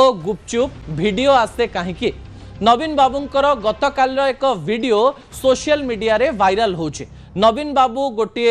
और गुपचुप वीडियो आसे कहीं नवीन बाबूंकर गतकाल एक वीडियो सोशल मीडिया रे वायरल होचे। नवीन बाबू गोटे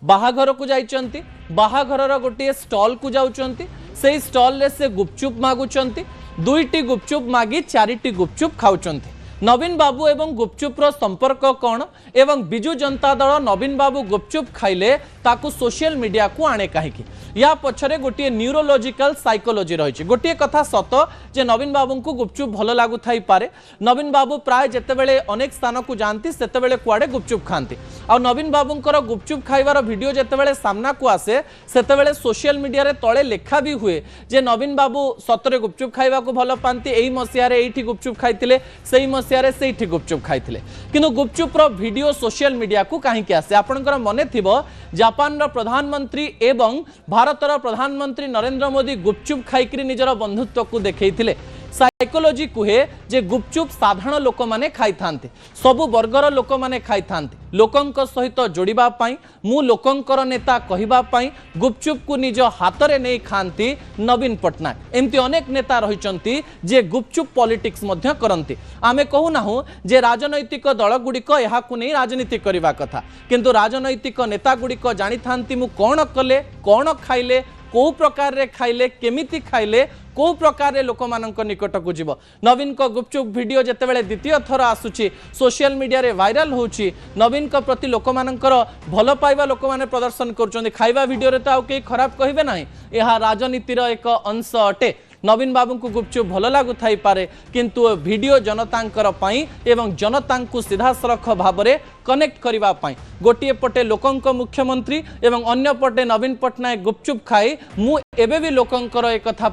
बाहाघर को जाइचंती, बाहाघर गोटे स्टॉल को जाउचंती, से स्टॉल रे से गुपचुप मागुचंती, 2टी गुपचुप मागी 4टी गुपचुप खाउचंती। नवीन बाबू एवं गुपचुप रो संपर्क कौन एवं बिजु जनता दल नवीन बाबू गुपचुप खाइले ताकू सोशल मीडिया को आने कहीं या पछरे गोटे न्यूरोलॉजिकल साइकोलॉजी रही। गोटे कथा सत जे नवीन बाबू को गुपचुप भल लागू थाई पारे। नवीन बाबू प्राय जेतेबेले अनेक स्थान को जाती सेतेबेले कुआडे गुपचुप खाती आ नवीन बाबूंकर गुपचुप खाइबार वीडियो जेतेबेले सामना को आसे सेतेबेले सोशल मीडिया रे तळे लेखा भी हुए जे नवीन बाबू सतरे गुपचुप खाइबा को भल पाती, एई मसिया रे एठी गुपचुप खाइतिले, सेई मसिया से गुपचुप खाइतिले। किंतु गुपचुप रो वीडियो सोशल मीडिया को कहीं आसे आपनकर मने थिबो जापान रो प्रधानमंत्री एवं भारत रो प्रधानमंत्री नरेंद्र मोदी गुपचुप खाइकरी निजर बंधुत्व को देखैथिले। साइकोलॉजी कहे जे गुपचुप साधारण लोक माने खाई थांते, सबु वर्गर लोक माने खाई थांते। लोकंक सहित जोड़िबा पाई मु लोकंकर नेता कहिबा पाई गुपचुप को निज हाथ रे नै खांती नवीन पटनायक। एमती अनेक नेता रहिचंती जे गुपचुप पॉलिटिक्स मध्य करंती। आमे कहू नाहु जे राजनैतिक दल गुड़िक एहाकु नै राजनीति करिबा कथा, किंतु राजनैतिक नेता गुड़िक जानि थांती मु कोन कले, कोन खाइले, को प्रकार रे खाइले, केमिति खाइले, को प्रकार रे लोक मानक निकट को जीव। नवीन को गुपचुप वीडियो जेतेबेले द्वितीय थर आसुची सोशल मीडिया रे वायरल होची, नवीन को प्रति लोक मानकर भल पाइबा लोक माने प्रदर्शन करूचंदी। खाइबा वीडियो रे तो आउ के खराब कहिबे नाही, एहा राजनीतिर एक अंश अटे। नवीन बाबू को गुपचुप भल लागू थाई पारे, किंतु वीडियो जनतांकर पाई एवं जनतांकु सीधासलख भाव में कनेक्ट करिबा पाई। गोटे पटे लोकंक मुख्यमंत्री एवं अन्य पटे नवीन पटनायक गुपचुप खाई मु एबे भी लोकंकर एक कथा